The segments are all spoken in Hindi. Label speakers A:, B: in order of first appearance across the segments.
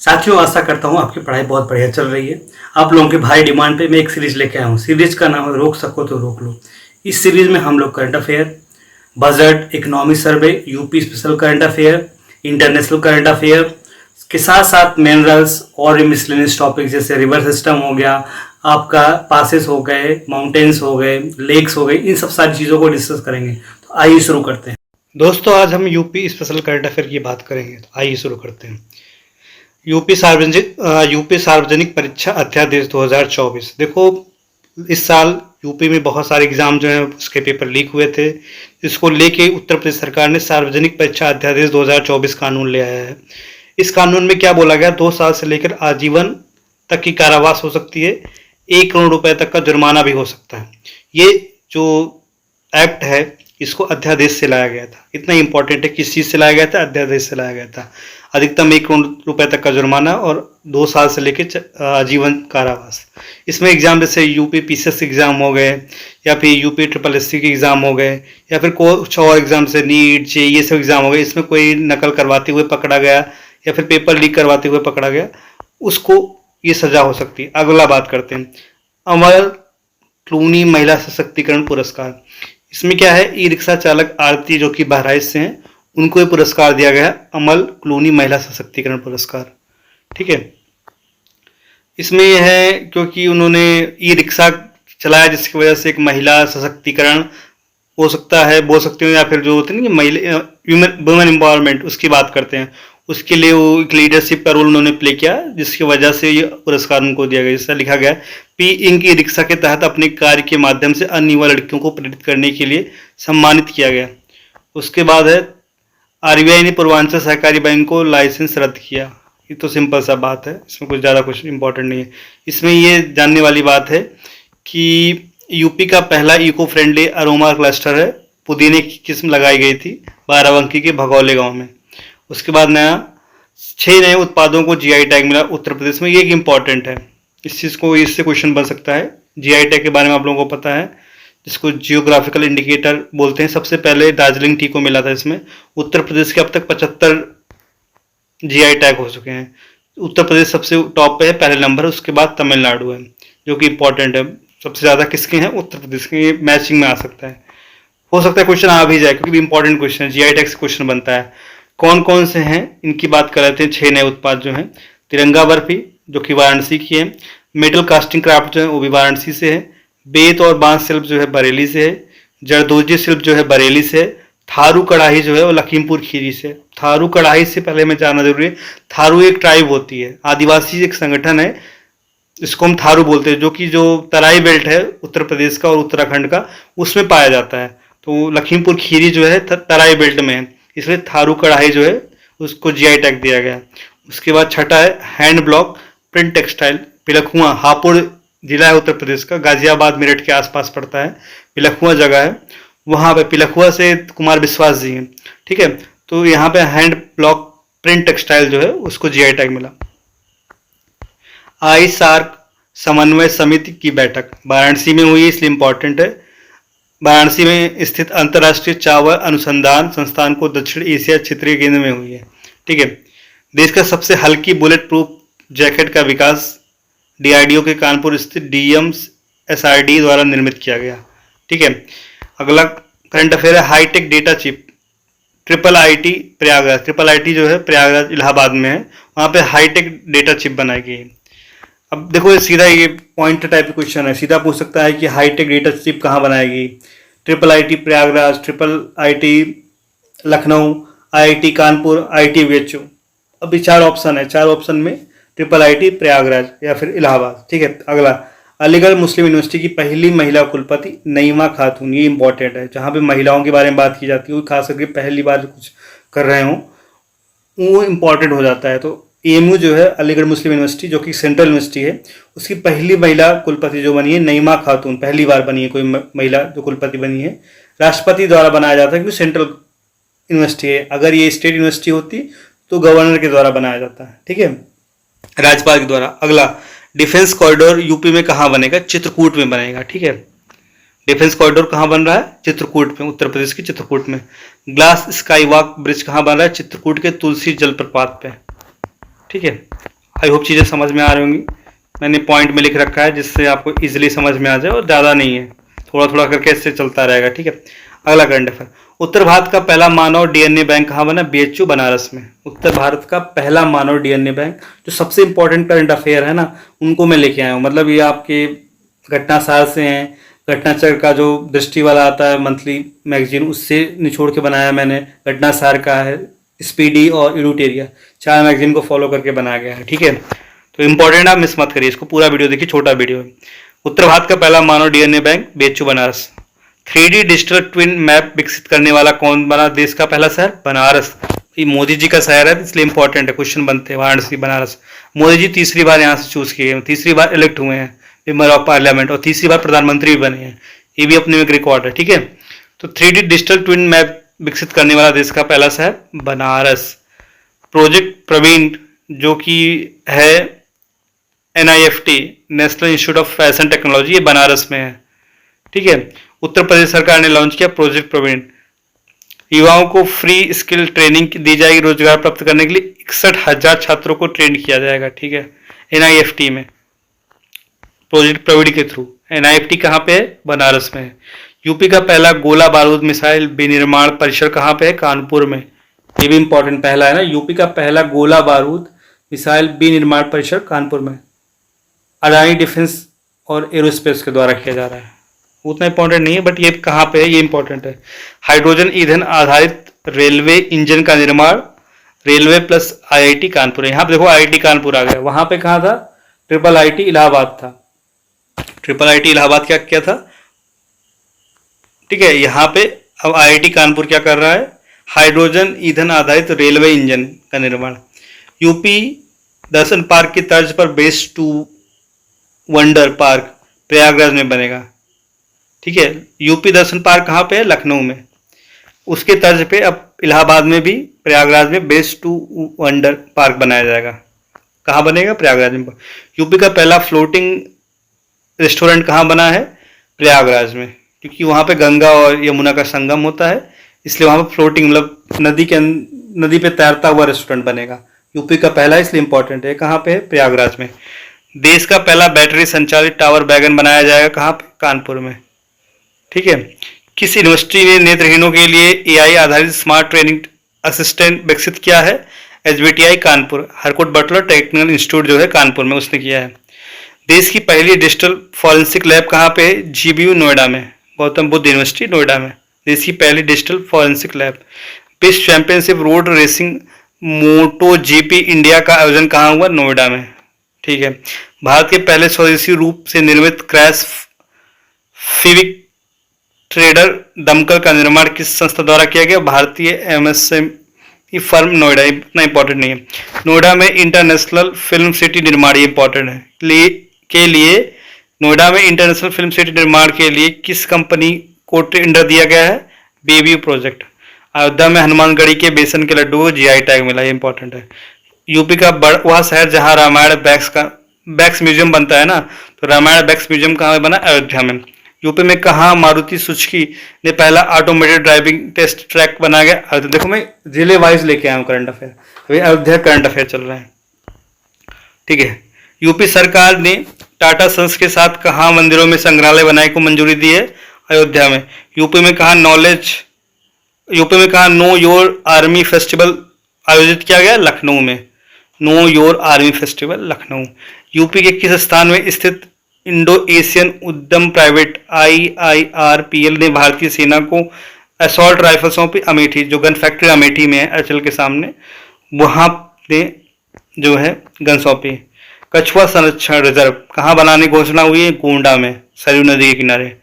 A: साथियों, आशा करता हूँ आपकी पढ़ाई बहुत बढ़िया चल रही है। आप लोगों के भारी डिमांड पे मैं एक सीरीज लेके आया हूँ। सीरीज का नाम है रोक सको तो रोक लो। इस सीरीज में हम लोग current affair, budget, economy survey, UP special current affair, international current affair के साथ साथ मिनरल्स और मिसलेनियस टॉपिक जैसे रिवर सिस्टम हो गया, आपका पासेस हो गए, माउंटेन्स हो गए, लेक्स हो गए, इन सब सारी चीज़ों को डिस्कस करेंगे। तो आइए शुरू करते हैं। दोस्तों, आज हम यूपी स्पेशल करंट अफेयर की बात करेंगे। तो आइए शुरू करते हैं। यूपी सार्वजनिक परीक्षा अध्यादेश 2024। देखो, इस साल यूपी में बहुत सारे एग्जाम जो हैं उसके पेपर लीक हुए थे। इसको लेके उत्तर प्रदेश सरकार ने सार्वजनिक परीक्षा अध्यादेश 2024 कानून ले आया है। इस कानून में क्या बोला गया, 2 साल से लेकर आजीवन तक की कारावास हो सकती है, 1 करोड़ रुपए तक का जुर्माना भी हो सकता है। ये जो एक्ट है इसको अध्यादेश से लाया गया था। इतना इंपॉर्टेंट है, किस चीज से लाया गया था, अध्यादेश से लाया गया था। अधिकतम 1 करोड़ रुपए तक का जुर्माना और 2 साल से लेकर आजीवन कारावास। इसमें एग्जाम जैसे यूपी पीसीएस एग्जाम हो गए, या फिर यूपी SSSC के एग्जाम हो गए, या फिर कुछ और एग्जाम से नीट जे ये सब एग्जाम हो गए, इसमें कोई नकल करवाते हुए पकड़ा गया या फिर पेपर लीक करवाते हुए पकड़ा गया, उसको ये सजा हो सकती है। अगला बात करते हैं, अमर क्लूनी महिला सशक्तिकरण पुरस्कार। इसमें क्या है, ई रिक्शा चालक आरती जो कि बहराइच से हैं, उनको ये पुरस्कार दिया गया, अमल क्लूनी महिला सशक्तिकरण पुरस्कार। ठीक है, इसमें यह है क्योंकि उन्होंने ई रिक्शा चलाया, जिसकी वजह से एक महिला सशक्तिकरण हो सकता है, बोल सकते हो, या फिर जो होते हैं ना महिला वुमेन एम्पावरमेंट, उसकी बात करते हैं। उसके लिए वो एक लीडरशिप का रोल उन्होंने प्ले किया, जिसकी वजह से ये पुरस्कार उनको दिया गया। जैसा लिखा गया, पी इंक ई रिक्शा के तहत अपने कार्य के माध्यम से अन्य युवा लड़कियों को प्रेरित करने के लिए सम्मानित किया गया। उसके बाद है, आरबीआई ने पूर्वांचल सहकारी बैंक को लाइसेंस रद्द किया। ये तो सिंपल सा बात है, इसमें कुछ ज़्यादा कुछ इंपॉर्टेंट नहीं है। इसमें ये जानने वाली बात है कि यूपी का पहला इको फ्रेंडली अरोमा क्लस्टर है, पुदीने की किस्म लगाई गई थी बाराबंकी के भगौले गांव में। उसके बाद 6 नए उत्पादों को जीआई टैग मिला उत्तर प्रदेश में। ये एक इंपॉर्टेंट है, इस चीज़ को, इससे क्वेश्चन बन सकता है। जीआई टैग के बारे में आप लोगों को पता है, जिसको जियोग्राफिकल इंडिकेटर बोलते हैं। सबसे पहले दार्जिलिंग टी को मिला था इसमें। उत्तर प्रदेश के अब तक 75 जीआई टैग हो चुके हैं। उत्तर प्रदेश सबसे टॉप पे है, पहले नंबर है। उसके बाद तमिलनाडु है, जो कि इंपॉर्टेंट है। सबसे ज़्यादा किसके हैं, उत्तर प्रदेश के। मैचिंग में आ सकता है, हो सकता है क्वेश्चन आ भी जाए, क्योंकि इंपॉर्टेंट क्वेश्चन है, जीआई टैग से क्वेश्चन बनता है। कौन कौन से हैं इनकी बात कर लेते हैं। 6 नए उत्पाद जो हैं, तिरंगा बर्फी जो कि वाराणसी की है, मेटल कास्टिंग क्राफ्ट जो है वो भी वाराणसी से है, बेत और बांस शिल्प जो है बरेली से है, जरदोजी शिल्प जो है बरेली से है, थारू कढ़ाई जो है वो लखीमपुर खीरी से। थारू कढ़ाई से पहले में जानना जरूरी है, थारू एक ट्राइब होती है, आदिवासी एक संगठन है, इसको हम थारू बोलते हैं, जो कि जो तराई बेल्ट है उत्तर प्रदेश का और उत्तराखंड का, उसमें पाया जाता है। तो लखीमपुर खीरी जो है तराई बेल्ट में है, इसलिए थारू कढ़ाई जो है उसको जीआई टैग दिया गया। उसके बाद छठा है, hand block print textile, Pilkhuwa, Hapur जिला है उत्तर प्रदेश का, गाजियाबाद मेरठ के आसपास पड़ता है, पिलखुआ जगह है, वहाँ पे पिलखुआ से कुमार विश्वास जी हैं। ठीक है, तो यहाँ पे हैंड ब्लॉक प्रिंट टेक्सटाइल जो है उसको जीआई टैग मिला। आई सार्क समन्वय समिति की बैठक वाराणसी में हुई, इसलिए इंपॉर्टेंट है। वाराणसी में स्थित अंतर्राष्ट्रीय चावल अनुसंधान संस्थान को दक्षिण एशिया क्षेत्रीय केंद्र में हुई है। ठीक है, देश का सबसे हल्की बुलेट प्रूफ जैकेट का विकास डीआरडीओ के कानपुर स्थित डीएमएसआरडी द्वारा निर्मित किया गया। ठीक है, अगला करंट अफेयर है, hi tech data chip triple IIT Prayagraj. Triple IIT जो है प्रयागराज इलाहाबाद में है, वहाँ पे हाईटेक डेटा चिप बनाई गई है। अब देखो, ये सीधा ये पॉइंट टाइप क्वेश्चन है, सीधा पूछ सकता है कि हाईटेक डेटा चिप कहाँ बनाएगी। Triple IIT Prayagraj, triple IT Lucknow, IIT Kanpur, IIT VHU। अभी 4 ऑप्शन है, 4 ऑप्शन में ट्रिपल आईटी प्रयागराज या फिर इलाहाबाद। ठीक है, अगला, अलीगढ़ मुस्लिम यूनिवर्सिटी की पहली महिला कुलपति नईमा खातून। ये इंपॉर्टेंट है, जहाँ पे महिलाओं के बारे में बात की जाती है, वो खास करके पहली बार कुछ कर रहे हो वो इंपॉर्टेंट हो जाता है। तो एएमयू जो है अलीगढ़ मुस्लिम यूनिवर्सिटी, जो कि सेंट्रल यूनिवर्सिटी है, उसकी पहली महिला कुलपति जो बनी है नईमा खातून, पहली बार बनी है कोई महिला जो कुलपति बनी है। राष्ट्रपति द्वारा बनाया जाता है, क्योंकि सेंट्रल यूनिवर्सिटी है। अगर ये स्टेट यूनिवर्सिटी होती तो गवर्नर के द्वारा बनाया जाता है। ठीक है, राज्यपाल के द्वारा। अगला, डिफेंस कॉरिडोर यूपी में कहाँ बनेगा, चित्रकूट में बनेगा। ठीक है, डिफेंस कॉरिडोर कहाँ बन रहा है, चित्रकूट में, उत्तर प्रदेश के चित्रकूट में। ग्लास स्काई वॉक ब्रिज कहाँ बन रहा है, चित्रकूट के तुलसी जलप्रपात पे। ठीक है। आई होप चीज़ें समझ में आ रही होंगी। मैंने पॉइंट में लिख रखा है जिससे आपको इजीली समझ में आ जाए, और ज़्यादा नहीं है, थोड़ा थोड़ा करके इससे चलता रहेगा, ठीक है। अगला करंट अफेयर, उत्तर भारत का पहला मानव डीएनए बैंक कहाँ बना? बीएचयू बनारस में। उत्तर भारत का पहला मानव डीएनए बैंक, जो सबसे इंपॉर्टेंट करंट अफेयर है ना, उनको मैं लेके आया हूँ। मतलब ये आपके घटना सार से हैं, घटनाचक्र का जो दृष्टि वाला आता है मंथली मैगजीन, उससे निचोड़ के बनाया मैंने। घटना सार का है, स्पीडी और इडूटेरिया, 4 मैगजीन को फॉलो करके बनाया गया है, ठीक है। तो इंपॉर्टेंट, आप मिस मत करिए इसको, पूरा वीडियो देखिए, छोटा वीडियो है। उत्तर भारत का पहला मानव DNA bank BHU Banaras. 3D digital twin map विकसित करने वाला कौन बना देश का पहला शहर? बनारस। ये मोदी जी का शहर है, इसलिए इंपॉर्टेंट है, क्वेश्चन बनते हैं वाराणसी बनारस। मोदी जी तीसरी बार यहाँ से चूज किए हैं, तीसरी बार इलेक्ट हुए हैं मेंबर ऑफ पार्लियामेंट, और तीसरी बार प्रधानमंत्री भी बने हैं। ये भी अपने में एक रिकॉर्ड है, ठीक है। तो 3D डिजिटल ट्विन मैप विकसित करने वाला देश का पहला शहर बनारस। प्रोजेक्ट प्रवीण, जो कि है NIFT, national institute of fashion technology, ये बनारस में है, ठीक है। उत्तर प्रदेश सरकार ने लॉन्च किया प्रोजेक्ट प्रवीण। युवाओं को फ्री स्किल ट्रेनिंग दी जाएगी, रोजगार प्राप्त करने के लिए 61,000 छात्रों को ट्रेन किया जाएगा, ठीक है, NIFT में, प्रोजेक्ट प्रवीण के थ्रू। NIFT कहाँ पे है? बनारस में है। यूपी का पहला गोला बारूद मिसाइल विनिर्माण परिसर कहाँ पे है? कानपुर में। ये भी इंपॉर्टेंट पहला है ना, यूपी का पहला गोला बारूद मिसाइल विनिर्माण परिसर कानपुर में, अडानी डिफेंस और एरोस्पेस के द्वारा किया जा रहा है। उतना इंपॉर्टेंट नहीं है, बट ये कहाँ पे है, ये इंपॉर्टेंट है। हाइड्रोजन ईंधन आधारित रेलवे इंजन का निर्माण, रेलवे प्लस IIT कानपुर है। यहाँ पे देखो IIT कानपुर आ गया, वहां पे कहाँ था? IIIT इलाहाबाद था। IIIT इलाहाबाद क्या क्या था, ठीक है। यहाँ पे अब IIT कानपुर क्या कर रहा है? हाइड्रोजन ईंधन आधारित रेलवे इंजन का निर्माण। यूपी दर्शन पार्क की तर्ज पर waste to wonder park Prayagraj में बनेगा, ठीक है। यूपी दर्शन पार्क कहाँ पे है? लखनऊ में। उसके तर्ज पे अब इलाहाबाद में भी, प्रयागराज में बेस्ट टू वंडर पार्क बनाया जाएगा। कहाँ बनेगा? प्रयागराज में। यूपी का पहला फ्लोटिंग रेस्टोरेंट कहाँ बना है? प्रयागराज में, क्योंकि वहाँ पे गंगा और यमुना का संगम होता है, इसलिए वहाँ पे फ्लोटिंग, मतलब नदी पे तैरता हुआ रेस्टोरेंट बनेगा। यूपी का पहला, इसलिए इंपॉर्टेंट है। कहाँ पे है? प्रयागराज में। देश का पहला बैटरी संचालित टावर वैगन बनाया जाएगा, कहाँ पे? कानपुर में, ठीक है। किस यूनिवर्सिटी ने नेत्रहीनों के लिए AI आधारित स्मार्ट ट्रेनिंग असिस्टेंट विकसित किया है? SBTI Kanpur. Harcourt Buttler technical institute जो है कानपुर में, उसने किया है। देश की पहली डिजिटल फॉरेंसिक लैब कहाँ पे है? GBU नोएडा में, गौतम बुद्ध यूनिवर्सिटी नोएडा में, देश की पहली डिजिटल फॉरेंसिक लैब। विश्व championship road racing MotoGP India का आयोजन कहाँ हुआ? नोएडा में, ठीक है। भारत के पहले स्वदेशी रूप से निर्मित क्रैश फिविक ट्रेडर दमकल का निर्माण किस संस्था द्वारा किया गया? भारतीय MSME फर्म नोएडा। इतना इंपॉर्टेंट नहीं है। नोएडा में इंटरनेशनल फिल्म सिटी निर्माण, ये इंपॉर्टेंट है के लिए नोएडा में इंटरनेशनल फिल्म सिटी निर्माण के लिए किस कंपनी को टेंडर दिया गया है? Baby project. अयोध्या में हनुमानगढ़ी के बेसन के लड्डू को GI टैग मिला, ये इंपॉर्टेंट है। यूपी का वह शहर जहां रामायण बैक्स म्यूजियम बनता है ना, तो रामायण बैक्स म्यूजियम कहाँ बना? अयोध्या में। यूपी में कहाँ मारुति सुजुकी ने पहला ऑटोमेटेड ड्राइविंग टेस्ट ट्रैक बनाया गया? देखो मैं जिले वाइज लेके आया हूँ करंट अफेयर, अभी अयोध्या करंट अफेयर चल रहा है, ठीक है। यूपी सरकार ने टाटा सन्स के साथ कहाँ मंदिरों में संग्रहालय बनाने को मंजूरी दी है? अयोध्या में। यूपी में कहाँ नो योर आर्मी फेस्टिवल आयोजित किया गया? लखनऊ में। Know your army festival, Lucknow. UP के किस स्थान में स्थित इंडो एशियन उद्यम प्राइवेट IIRPL ने भारतीय सेना को असॉल्ट राइफल सौंपी? अमेठी, जो गन फैक्ट्री अमेठी में है अचल के सामने, वहां ने जो है गन सौंपी। कछुआ संरक्षण रिजर्व कहाँ बनाने की घोषणा हुई है? गोंडा में, सरयू नदी के किनारे।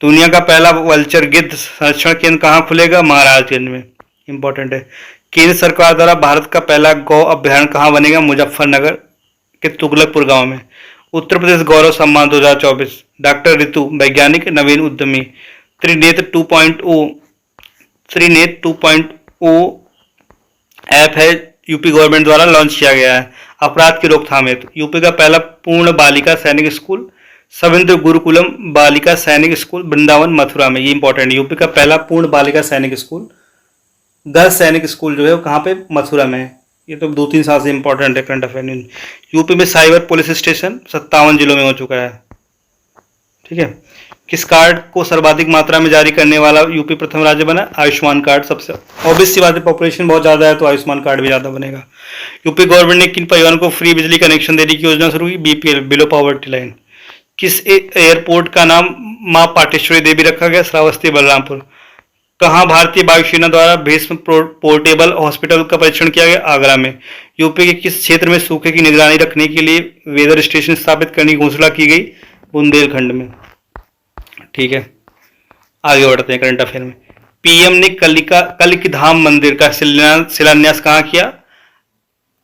A: दुनिया का पहला वल्चर गिद्ध संरक्षण केंद्र कहाँ खुलेगा? महाराजगंज में, इंपॉर्टेंट है। केंद्र सरकार द्वारा भारत का पहला गौ अभ्यारण्य कहाँ बनेगा? मुजफ्फरनगर के तुगलकपुर गांव में। उत्तर प्रदेश गौरव सम्मान 2024, डॉक्टर ऋतु, वैज्ञानिक, नवीन उद्यमी। त्रिनेत्र 2.0 ऐप है, यूपी गवर्नमेंट द्वारा लॉन्च किया गया है अपराध की रोकथाम हेतु। यूपी का पहला पूर्ण बालिका सैनिक स्कूल सविंद्र गुरुकुलम बालिका सैनिक स्कूल वृंदावन मथुरा में, ये इंपॉर्टेंट है। यूपी का पहला पूर्ण बालिका सैनिक स्कूल, गर्ल्स सैनिक स्कूल जो है वो कहाँ पे? मथुरा में है। ये तो 2-3 साल से इंपॉर्टेंट है करंट अफेयर न्यूज। यूपी में साइबर पुलिस स्टेशन 57 जिलों में हो चुका है। ठीक है। किस कार्ड को सर्वाधिक मात्रा में जारी करने वाला यूपी प्रथम राज्य बना? आयुष्मान कार्ड। सबसे ऑब्वियस सी बात है, पॉपुलेशन बहुत ज़्यादा है तो आयुष्मान कार्ड भी ज़्यादा बनेगा। यूपी गवर्नमेंट ने किन परिवारों को फ्री बिजली कनेक्शन देने की योजना शुरू की? BPL, below poverty line. किस एयरपोर्ट का नाम मां पाटेश्वरी देवी रखा गया? श्रावस्ती, बलरामपुर। कहाँ भारतीय वायुसेना द्वारा भीष्म पोर्टेबल हॉस्पिटल का परीक्षण किया गया? आगरा में। यूपी के किस क्षेत्र में सूखे की निगरानी रखने के लिए वेदर स्टेशन स्थापित करने की घोषणा की गई? बुंदेलखंड में। ठीक है, आगे बढ़ते हैं करंट अफेयर में। पीएम ने कलिक धाम मंदिर का शिलान्यास कहाँ किया?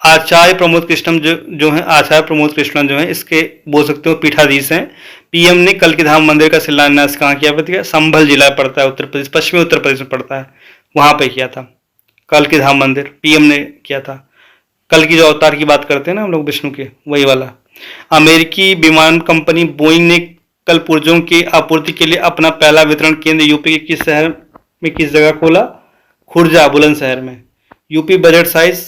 A: आचार्य प्रमोद कृष्णम जो है आचार्य प्रमोद कृष्णन जो है इसके बोल सकते हो पीठाधीश हैं। पीएम ने कलिक धाम मंदिर का शिलान्यास कहाँ किया? बताइए। संभल जिला पड़ता है उत्तर प्रदेश, पश्चिमी उत्तर प्रदेश में पड़ता है, वहां पे किया था। कलिक धाम मंदिर पीएम ने किया था। कल की जो अवतार की बात करते हैं ना हम लोग विष्णु के, वही वाला। अमेरिकी विमान कंपनी बोइंग ने कल पुर्जों की आपूर्ति के लिए अपना पहला वितरण केंद्र यूपी के किस शहर में किस जगह खोला? खुर्जा, बुलंदशहर में। UP budget size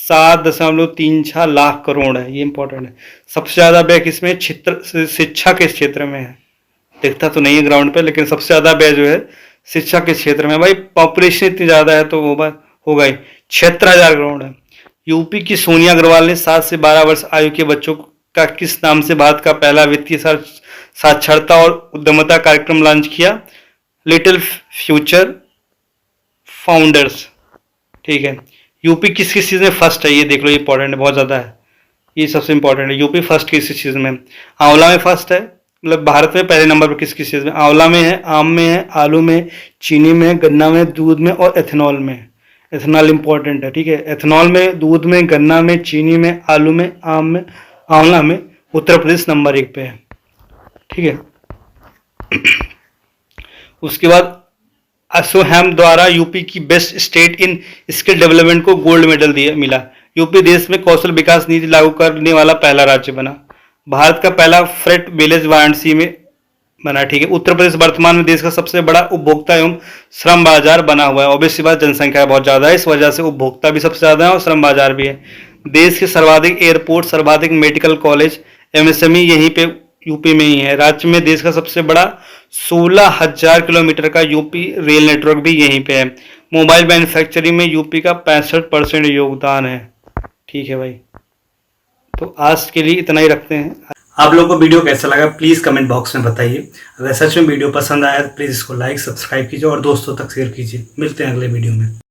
A: 7.36 lakh crore है, ये इंपॉर्टेंट है। सबसे ज्यादा व्यय किसमें? शिक्षा के क्षेत्र में है। दिखता तो नहीं है ग्राउंड पे, लेकिन सबसे ज्यादा व्यय जो है शिक्षा के क्षेत्र में। भाई पॉपुलेशन इतनी ज्यादा है तो वो होगा ही। 76,000 करोड़ है। यूपी की सोनिया अग्रवाल ने 7 से 12 वर्ष आयु के बच्चों का किस नाम से भारत का पहला वित्तीय साक्षरता और उद्यमता कार्यक्रम लॉन्च किया? Little future founders. ठीक है। यूपी किस किस चीज में फर्स्ट है? ये देख लो, ये इंपॉर्टेंट है, बहुत ज्यादा है, ये सबसे इंपॉर्टेंट है। यूपी फर्स्ट किस चीज में? आंवला में फर्स्ट है, मतलब भारत में पहले नंबर पर किस किस चीज में? आंवला में है, आम में है, आलू में, चीनी में, गन्ना में, दूध में और एथेनॉल में। एथेनॉल इंपॉर्टेंट है। ठीक है। एथेनॉल में, दूध में, गन्ना में, चीनी में, आलू में, आम में, आंवला में उत्तर प्रदेश नंबर 1 पे है। ठीक है। उसके बाद असोहैम द्वारा यूपी की best state in skill development को गोल्ड मेडल मिला। यूपी देश में कौशल विकास नीति लागू करने वाला पहला राज्य बना। भारत का पहला फ्रेट विलेज वाराणसी में बना। ठीक है। उत्तर प्रदेश वर्तमान में देश का सबसे बड़ा उपभोक्ता एवं श्रम बाजार बना हुआ है। ऑब्वियसली बात, जनसंख्या बहुत ज्यादा है, इस वजह से उपभोक्ता भी सबसे ज्यादा है और श्रम बाजार भी है। देश के सर्वाधिक एयरपोर्ट, सर्वाधिक मेडिकल कॉलेज, एमएसएमई यहीं पे यूपी में ही है। राज्य में देश का सबसे बड़ा 16,000 किलोमीटर का यूपी रेल नेटवर्क भी यहीं पे है। मोबाइल मैन्युफैक्चरिंग में यूपी का 65% योगदान है। ठीक है भाई, तो आज के लिए इतना ही रखते हैं। आप लोगों को वीडियो कैसा लगा प्लीज़ कमेंट बॉक्स में बताइए। अगर सच में वीडियो पसंद आया तो प्लीज़ इसको लाइक, सब्सक्राइब कीजिए और दोस्तों तक शेयर कीजिए। मिलते हैं अगले वीडियो में।